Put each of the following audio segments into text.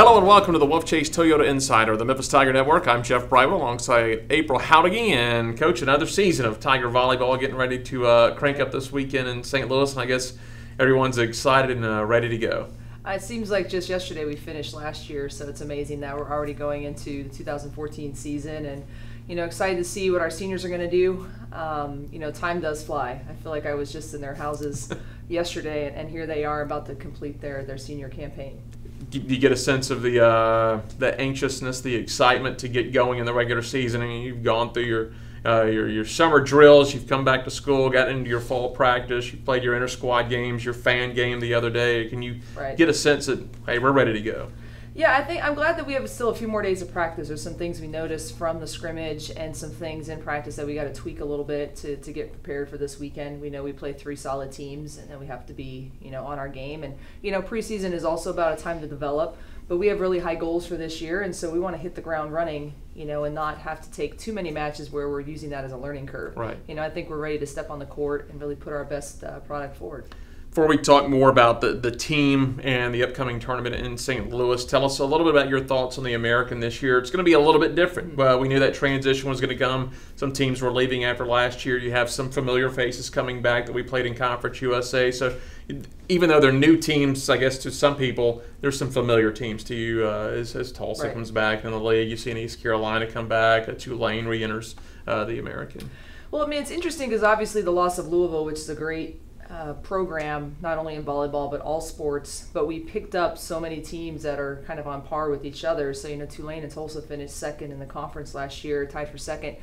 Hello and welcome to the Wolfchase Toyota Insider, the Memphis Tiger Network. I'm Jeff Brightwell alongside April Jauregui, and Coach, another season of Tiger Volleyball getting ready to crank up this weekend in St. Louis, and I guess everyone's excited and ready to go. It seems like just yesterday we finished last year, so it's amazing that we're already going into the 2014 season, and excited to see what our seniors are going to do. Time does fly. I feel like I was just in their houses yesterday, and here they are about to complete their senior campaign. Do you get a sense of the anxiousness, the excitement to get going in the regular season? I mean, you've gone through your summer drills, you've come back to school, got into your fall practice, you've played your inter-squad games, your fan game the other day. Can you get a sense that, hey, we're ready to go? Yeah, I'm glad that we have still a few more days of practice. There's some things we noticed from the scrimmage and some things in practice that we got to tweak a little bit to get prepared for this weekend. We know we play 3 solid teams, and then we have to be on our game. And preseason is also about a time to develop, but we have really high goals for this year, and so we want to hit the ground running, and not have to take too many matches where we're using that as a learning curve. Right. I think we're ready to step on the court and really put our best product forward. Before we talk more about the team and the upcoming tournament in St. Louis, tell us a little bit about your thoughts on the American this year. It's going to be a little bit different. We knew that transition was going to come. Some teams were leaving after last year. You have some familiar faces coming back that we played in Conference USA. So even though they're new teams, I guess to some people, there's some familiar teams to you as Tulsa comes back in the league. You see an East Carolina come back. Tulane re-enters the American. Well, it's interesting because obviously the loss of Louisville, which is a great program, not only in volleyball but all sports, but we picked up so many teams that are kind of on par with each other. So Tulane and Tulsa finished second in the conference last year, tied for second.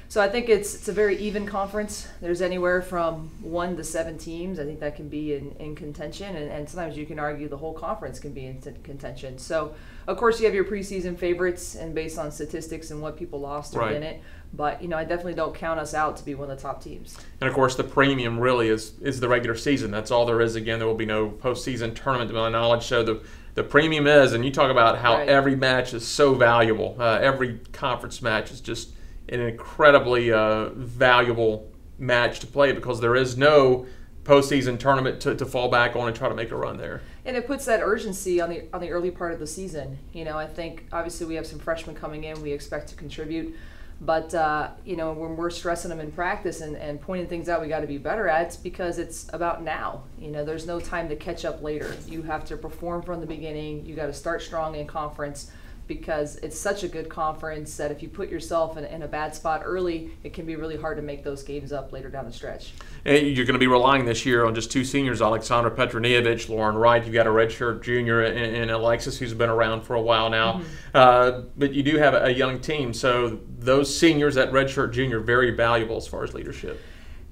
So I think it's a very even conference. There's anywhere from 1 to 7 teams. I think that can be in contention, and sometimes you can argue the whole conference can be in contention. So of course you have your preseason favorites, and based on statistics and what people lost or didn't. But I definitely don't count us out to be one of the top teams. And of course, the premium really is the regular season. That's all there is. Again, there will be no postseason tournament, to my knowledge. So the premium is, and you talk about how every match is so valuable. Every conference match is just an incredibly valuable match to play because there is no postseason tournament to fall back on and try to make a run there. And it puts that urgency on the early part of the season. I think obviously we have some freshmen coming in. We expect to contribute. But, when we're stressing them in practice and pointing things out we got to be better at, it's because it's about now. There's no time to catch up later. You have to perform from the beginning. You got to start strong in conference because it's such a good conference that if you put yourself in a bad spot early, it can be really hard to make those games up later down the stretch. And you're going to be relying this year on just 2 seniors, Alexandra Petronijevic, Lauren Wright. You've got a redshirt junior in Alexis, who's been around for a while now. But you do have a young team, so those seniors, that redshirt junior, very valuable as far as leadership.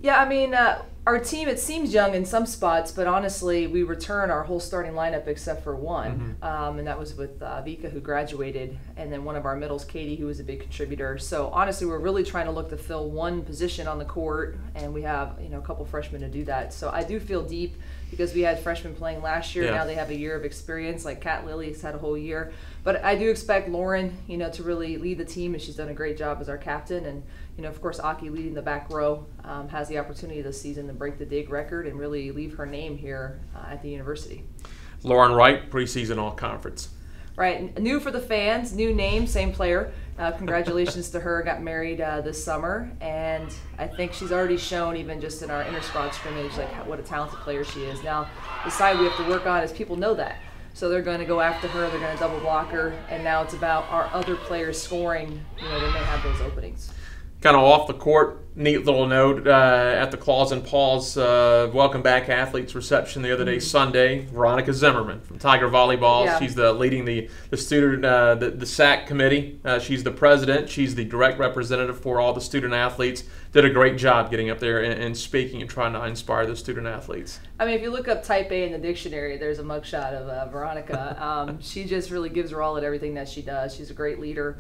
Yeah, our team, it seems young in some spots, but honestly, we return our whole starting lineup except for one, and that was with Vika, who graduated, and then one of our middles, Katie, who was a big contributor. So honestly, we're really trying to look to fill one position on the court, and we have a couple freshmen to do that. So I do feel deep because we had freshmen playing last year. Now they have a year of experience, like Kat Lily's had a whole year. But I do expect Lauren, to really lead the team, and she's done a great job as our captain. And of course, Aki leading the back row has the opportunity this season to break the dig record and really leave her name here at the university. Lauren Wright, preseason all-conference. Right, new for the fans, new name, same player. Congratulations to her, got married this summer, and I think she's already shown, even just in our inter-squad scrimmage, what a talented player she is. Now, the side we have to work on is people know that. So they're going to go after her, they're going to double block her, and now it's about our other players scoring, when they have those openings. Kind of off the court, neat little note at the Claws and Paws welcome back athletes reception the other day, Sunday. Veronica Zimmerman from Tiger Volleyball. She's leading the student the SAC committee. She's the president. She's the direct representative for all the student athletes. Did a great job getting up there and speaking and trying to inspire the student athletes. If you look up type A in the dictionary, there's a mugshot of Veronica. She just really gives her all at everything that she does. She's a great leader.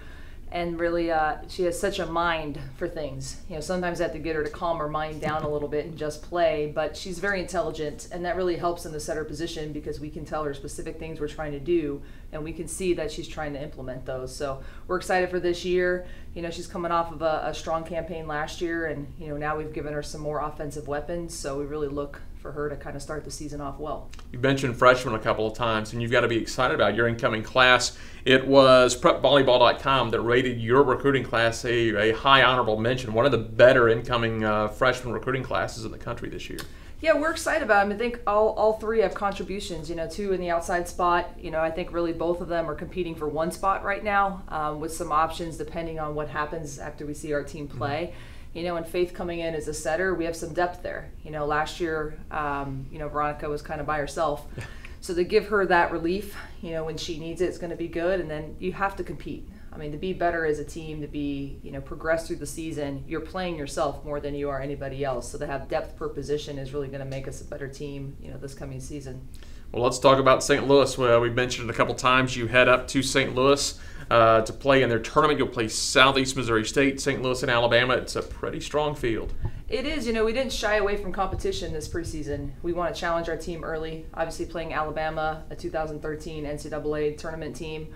And really, she has such a mind for things. Sometimes I have to get her to calm her mind down a little bit and just play, but she's very intelligent, and that really helps in the setter position because we can tell her specific things we're trying to do, and we can see that she's trying to implement those. So we're excited for this year. She's coming off of a strong campaign last year, and now we've given her some more offensive weapons, so we really look for her to kind of start the season off well. You mentioned freshmen a couple of times, and you've got to be excited about your incoming class. It was PrepVolleyball.com that rated your recruiting class a high honorable mention, one of the better incoming freshman recruiting classes in the country this year. Yeah, we're excited about them. I think all three have contributions, 2 in the outside spot. I think really both of them are competing for one spot right now, with some options depending on what happens after we see our team play. And Faith coming in as a setter, we have some depth there. Last year, Veronica was kind of by herself. So to give her that relief, when she needs it, it's going to be good. And then you have to compete. I mean, to be better as a team, to be, progress through the season, you're playing yourself more than you are anybody else. So to have depth per position is really going to make us a better team, this coming season. Well, let's talk about St. Louis. Well, we've mentioned it a couple times. You head up to St. Louis to play in their tournament. You'll play Southeast Missouri State, St. Louis, and Alabama. It's a pretty strong field. It is. We didn't shy away from competition this preseason. We want to challenge our team early. Obviously, playing Alabama, a 2013 NCAA tournament team.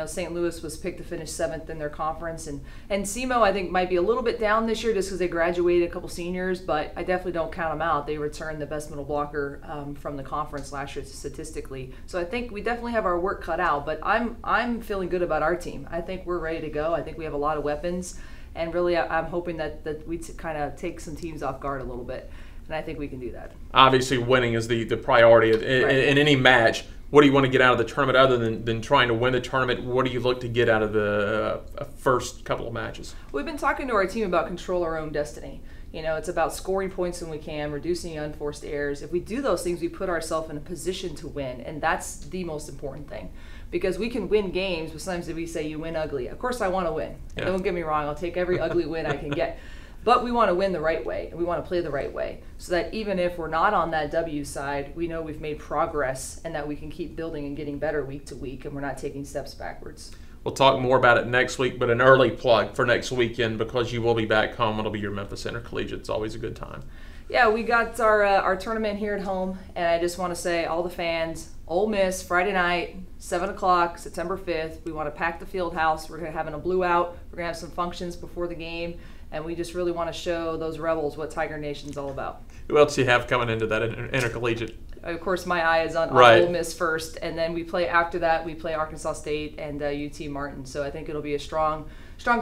St. Louis was picked to finish 7th in their conference, and SEMO I think might be a little bit down this year just because they graduated a couple seniors, but I definitely don't count them out. They returned the best middle blocker from the conference last year statistically, so I think we definitely have our work cut out. But I'm feeling good about our team. I think we're ready to go. I think we have a lot of weapons, and really I'm hoping that we kind of take some teams off guard a little bit, and I think we can do that. Obviously, winning is the priority in any match. What do you want to get out of the tournament other than trying to win the tournament? What do you look to get out of the first couple of matches? We've been talking to our team about control our own destiny. It's about scoring points when we can, reducing unforced errors. If we do those things, we put ourselves in a position to win, and that's the most important thing. Because we can win games, but sometimes we say you win ugly. Of course I want to win. Yeah. Don't get me wrong, I'll take every ugly win I can get. But we want to win the right way, and we want to play the right way, so that even if we're not on that W side, we know we've made progress and that we can keep building and getting better week to week, and we're not taking steps backwards. We'll talk more about it next week, but an early plug for next weekend because you will be back home. It'll be your Memphis Intercollegiate. It's always a good time. Yeah, we got our tournament here at home, and I just want to say all the fans, Ole Miss, Friday night, 7 o'clock, September 5th. We want to pack the field house. We're going to have a blue out. We're going to have some functions before the game. And we just really want to show those Rebels what Tiger Nation's all about. Who else do you have coming into that intercollegiate? Of course, my eye is on Ole Miss first, and then we play after that. We play Arkansas State and UT Martin. So I think it'll be a strong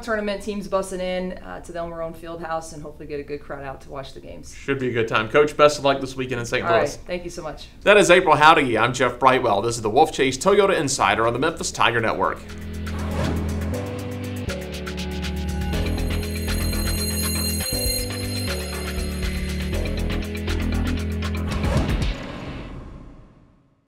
tournament. Teams busting in to the El Marone Fieldhouse, and hopefully get a good crowd out to watch the games. Should be a good time. Coach, best of luck this weekend in St. Louis. All right, thank you so much. That is April Howdy. I'm Jeff Brightwell. This is the Wolfchase Toyota Insider on the Memphis Tiger Network.